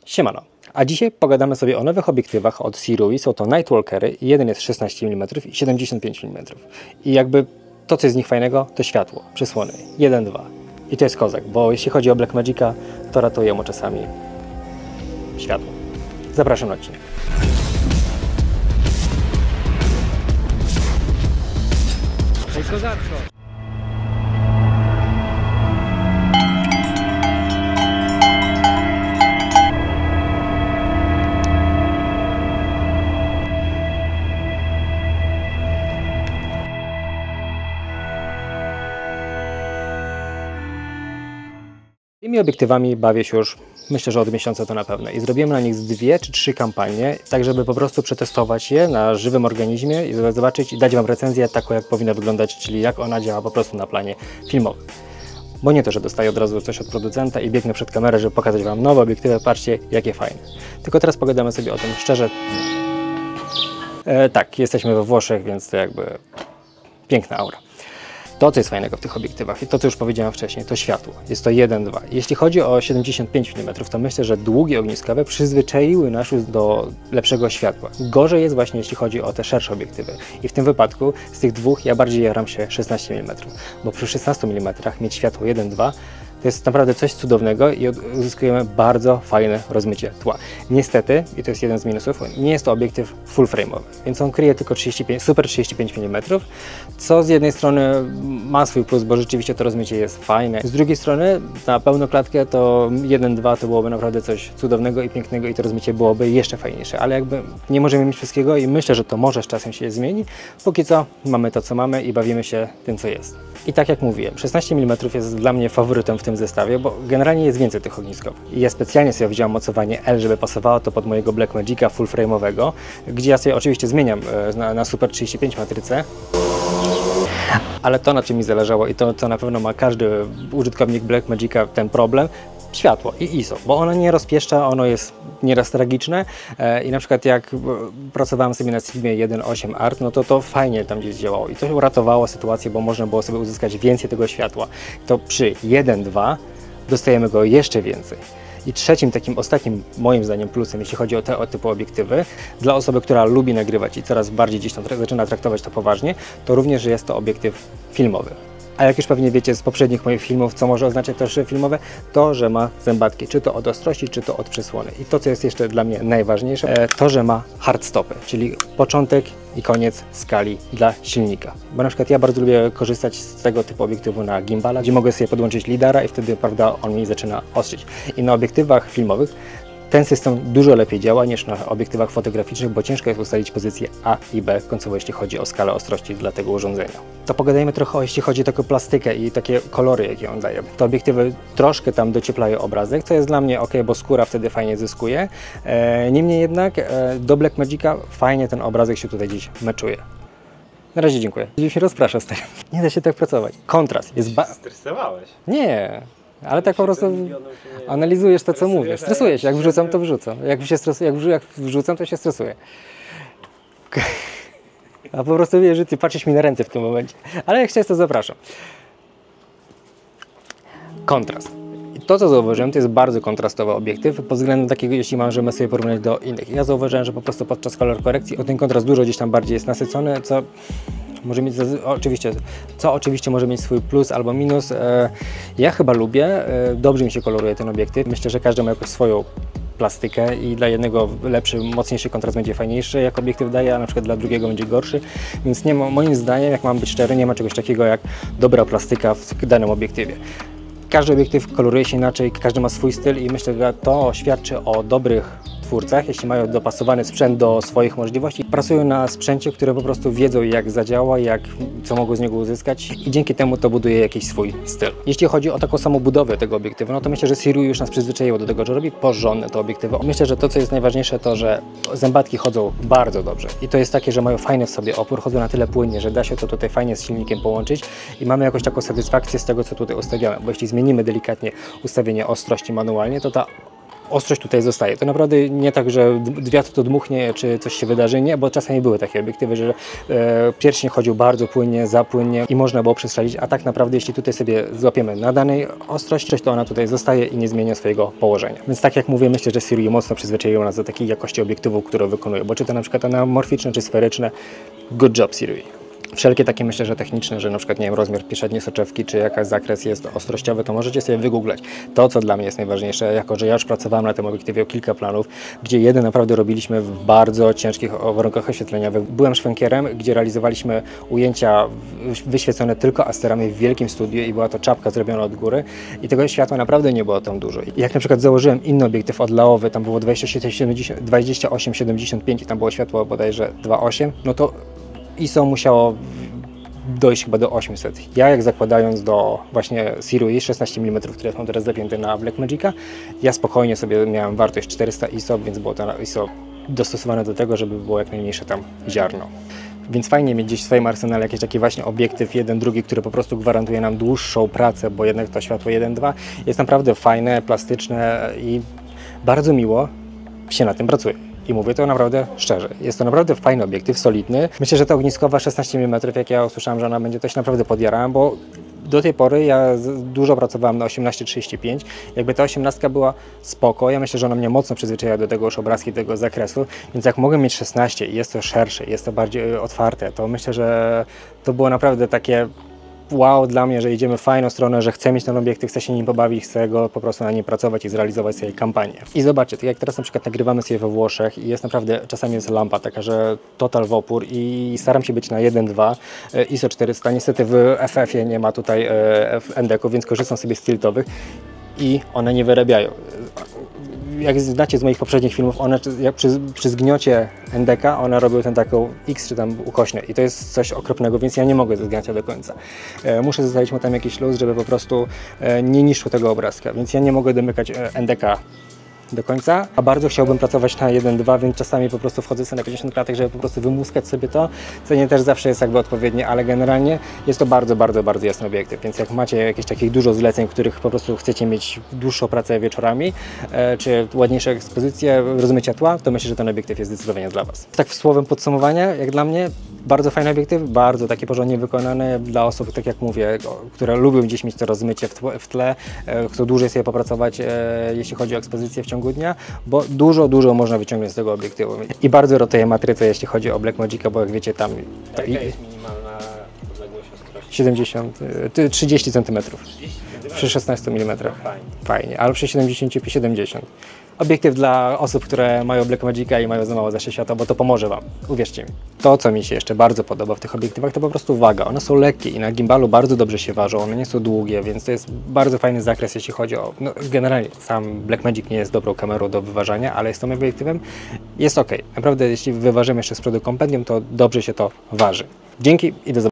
Siemano, a dzisiaj pogadamy sobie o nowych obiektywach od Sirui. Są to Nightwalkery i jeden jest 16 mm i 75 mm. I jakby to, co jest z nich fajnego, to światło, przysłony 1-2. I to jest kozak, bo jeśli chodzi o Blackmagica, to ratuje mu czasami światło. Zapraszam na odcinek. Hej kozacko! Tymi obiektywami bawię się już, myślę, że od miesiąca to na pewno. I zrobiłem na nich 2 czy 3 kampanie, tak żeby po prostu przetestować je na żywym organizmie i zobaczyć i dać Wam recenzję taką, jak powinna wyglądać, czyli jak ona działa po prostu na planie filmowym. Bo nie to, że dostaję od razu coś od producenta i biegnę przed kamerę, żeby pokazać Wam nowe obiektywy, patrzcie, jakie fajne. Tylko teraz pogadamy sobie o tym szczerze. Tak, jesteśmy we Włoszech, więc to jakby piękna aura. To, co jest fajnego w tych obiektywach i to, co już powiedziałem wcześniej, to światło. Jest to 1-2. Jeśli chodzi o 75 mm, to myślę, że długie ogniskowe przyzwyczaiły nas do lepszego światła. Gorzej jest właśnie, jeśli chodzi o te szersze obiektywy. I w tym wypadku z tych dwóch ja bardziej jaram się 16 mm, bo przy 16 mm mieć światło 1-2 to jest naprawdę coś cudownego i uzyskujemy bardzo fajne rozmycie tła. Niestety, i to jest jeden z minusów, nie jest to obiektyw full frame'owy, więc on kryje tylko super 35 mm, co z jednej strony ma swój plus, bo rzeczywiście to rozmycie jest fajne. Z drugiej strony na pełną klatkę to 1-2 to byłoby naprawdę coś cudownego i pięknego i to rozmycie byłoby jeszcze fajniejsze, ale jakby nie możemy mieć wszystkiego i myślę, że to może z czasem się zmieni. Póki co mamy to, co mamy i bawimy się tym, co jest. I tak jak mówiłem, 16 mm jest dla mnie faworytem w tym zestawie, bo generalnie jest więcej tych ogniskowych. I ja specjalnie sobie wziąłem mocowanie L, żeby pasowało to pod mojego Blackmagica full frame'owego, gdzie ja sobie oczywiście zmieniam na Super 35 matrycę. Ale to, na czym mi zależało i to, co na pewno ma każdy użytkownik Blackmagica ten problem, światło i ISO, bo ono nie rozpieszcza, ono jest nieraz tragiczne i na przykład jak pracowałem sobie na Sigmie 1.8 Art, no to fajnie tam gdzieś działało i to uratowało sytuację, bo można było sobie uzyskać więcej tego światła. To przy 1.2 dostajemy go jeszcze więcej. I trzecim, takim ostatnim moim zdaniem plusem, jeśli chodzi o te typu obiektywy, dla osoby, która lubi nagrywać i coraz bardziej gdzieś tam zaczyna traktować to poważnie, to również jest to obiektyw filmowy. A jak już pewnie wiecie z poprzednich moich filmów, co może oznaczać też filmowe, to, że ma zębatki, czy to od ostrości, czy to od przysłony. I to, co jest jeszcze dla mnie najważniejsze, to, że ma hard stopy, czyli początek i koniec skali dla silnika. Bo na przykład ja bardzo lubię korzystać z tego typu obiektywu na gimbala, gdzie mogę sobie podłączyć lidara i wtedy, prawda, on mi zaczyna ostrzyć. I na obiektywach filmowych ten system dużo lepiej działa niż na obiektywach fotograficznych, bo ciężko jest ustalić pozycję A i B końcowo, jeśli chodzi o skalę ostrości dla tego urządzenia. To pogadajmy trochę jeśli chodzi o taką plastykę i takie kolory, jakie on daje. Te obiektywy troszkę tam docieplają obrazek, co jest dla mnie ok, bo skóra wtedy fajnie zyskuje. Niemniej jednak do Blackmagica fajnie ten obrazek się tutaj gdzieś meczuje. Na razie dziękuję. Gdzieś się rozprasza, stary. Nie da się tak pracować. Kontrast jest Stresowałeś? Nie. Ale tak po prostu analizujesz to, co mówię. Stresuję się, jak wrzucam, to wrzucam. Jak wrzucam, to się stresuję. A po prostu wiesz, że ty patrzysz mi na ręce w tym momencie. Ale jak chcesz, to zapraszam. Kontrast. I to, co zauważyłem, to jest bardzo kontrastowy obiektyw, pod względem takiego, jeśli możemy sobie porównać do innych. Ja zauważyłem, że po prostu podczas kolor korekcji ten kontrast dużo gdzieś tam bardziej jest nasycony, co może mieć, oczywiście może mieć swój plus albo minus. Ja chyba lubię, dobrze mi się koloruje ten obiektyw. Myślę, że każdy ma jakąś swoją plastykę i dla jednego lepszy, mocniejszy kontrast będzie fajniejszy, jak obiektyw daje, a na przykład dla drugiego będzie gorszy. Więc nie ma, moim zdaniem, jak mam być szczery, nie ma czegoś takiego jak dobra plastyka w danym obiektywie. Każdy obiektyw koloruje się inaczej, każdy ma swój styl i myślę, że to świadczy o dobrych twórcach, jeśli mają dopasowany sprzęt do swoich możliwości. Pracują na sprzęcie, które po prostu wiedzą, jak zadziała, co mogą z niego uzyskać i dzięki temu to buduje jakiś swój styl. Jeśli chodzi o taką samą budowę tego obiektywu, no to myślę, że Sirui już nas przyzwyczaiło do tego, że robi porządne te obiektywy. Myślę, że to, co jest najważniejsze, to, że zębatki chodzą bardzo dobrze i to jest takie, że mają fajny w sobie opór, chodzą na tyle płynnie, że da się to tutaj fajnie z silnikiem połączyć i mamy jakąś taką satysfakcję z tego, co tutaj ustawiamy, bo jeśli zmienimy delikatnie ustawienie ostrości manualnie, to ta ostrość tutaj zostaje. To naprawdę nie tak, że wiatr to dmuchnie, czy coś się wydarzy, nie, bo czasami były takie obiektywy, że pierścień chodził bardzo płynnie, za płynnie i można było przestrzelić, a tak naprawdę jeśli tutaj sobie złapiemy na danej ostrości, to ona tutaj zostaje i nie zmienia swojego położenia. Więc tak jak mówię, myślę, że Sirui mocno przyzwyczaiło nas do takiej jakości obiektywów, które wykonuje, bo czy to na przykład anamorficzne, czy sferyczne, good job Sirui. Wszelkie takie, myślę, że techniczne, że na przykład, nie wiem, rozmiar przedniej soczewki, czy jakaś zakres jest ostrościowy, to możecie sobie wygooglać. To, co dla mnie jest najważniejsze, jako że ja już pracowałem na tym obiektywie o kilka planów, gdzie jeden naprawdę robiliśmy w bardzo ciężkich warunkach oświetleniowych. Byłem szwankierem, gdzie realizowaliśmy ujęcia wyświecone tylko asterami w wielkim studiu i była to czapka zrobiona od góry i tego światła naprawdę nie było tam dużo. I jak na przykład założyłem inny obiektyw odlaowy, tam było 28-75 i tam było światło bodajże 2,8, no to ISO musiało dojść chyba do 800. Ja jak zakładając do właśnie Sirui 16 mm, które są teraz zapięte na Blackmagica, ja spokojnie sobie miałem wartość 400 ISO, więc było to ISO dostosowane do tego, żeby było jak najmniejsze tam ziarno. Więc fajnie mieć gdzieś w swoim arsenale jakiś taki właśnie obiektyw, jeden, drugi, który po prostu gwarantuje nam dłuższą pracę, bo jednak to światło 1.2 jest naprawdę fajne, plastyczne i bardzo miło się na tym pracuje. I mówię to naprawdę szczerze. Jest to naprawdę fajny obiektyw, solidny. Myślę, że ta ogniskowa 16 mm, jak ja usłyszałem, że ona będzie, to się naprawdę podjarałem, bo do tej pory ja dużo pracowałem na 18-35. Jakby ta 18 była spoko, ja myślę, że ona mnie mocno przyzwyczaiła do tego już obrazki, tego zakresu, więc jak mogę mieć 16 i jest to szersze, jest to bardziej otwarte, to myślę, że to było naprawdę takie wow dla mnie, że idziemy w fajną stronę, że chcę mieć ten obiektyw, chcę się nim pobawić, chcę go po prostu na nim pracować i zrealizować sobie kampanię. I zobaczcie, tak jak teraz na przykład nagrywamy sobie we Włoszech i jest naprawdę, czasami jest lampa taka, że total w opór i staram się być na 1.2 ISO 400, niestety w FF-ie nie ma tutaj w NDK-u, więc korzystam sobie z tiltowych i one nie wyrabiają. Jak znacie z moich poprzednich filmów, one przy zgniocie NDK, one robią ten taką X czy tam ukośne i to jest coś okropnego, więc ja nie mogę zgniać do końca. Muszę zostawić mu tam jakiś luz, żeby po prostu nie niszczył tego obrazka, więc ja nie mogę domykać NDK do końca, a bardzo chciałbym pracować na 1.2, więc czasami po prostu wchodzę sobie na 50 klatek, żeby po prostu wymuskać sobie to, co nie też zawsze jest jakby odpowiednie, ale generalnie jest to bardzo, bardzo, bardzo jasny obiektyw, więc jak macie jakieś takich dużo zleceń, w których po prostu chcecie mieć dłuższą pracę wieczorami, czy ładniejsze ekspozycje, rozmycia tła, to myślę, że ten obiektyw jest zdecydowanie dla Was. Tak słowem podsumowania, jak dla mnie, bardzo fajny obiektyw, bardzo taki porządnie wykonany dla osób, tak jak mówię, które lubią gdzieś mieć to rozmycie w tle, chcą dłużej sobie popracować, jeśli chodzi o ekspozycję w ciągu dnia, bo dużo można wyciągnąć z tego obiektywu. I bardzo rotuje matrycę, jeśli chodzi o Blackmagica, bo jak wiecie tam... Jaka jest minimalna odległość ostrości? 30 cm. Przy 16 mm. Fajnie, ale przy 70. Obiektyw dla osób, które mają Blackmagica i mają za mało zasięgu światła, bo to pomoże Wam, uwierzcie mi. To, co mi się jeszcze bardzo podoba w tych obiektywach, to po prostu waga. One są lekkie i na gimbalu bardzo dobrze się ważą, one nie są długie, więc to jest bardzo fajny zakres, jeśli chodzi o... No, generalnie sam Blackmagic nie jest dobrą kamerą do wyważania, ale z tym obiektywem jest ok. Naprawdę, jeśli wyważymy jeszcze z przodu kompendium, to dobrze się to waży. Dzięki i do zobaczenia.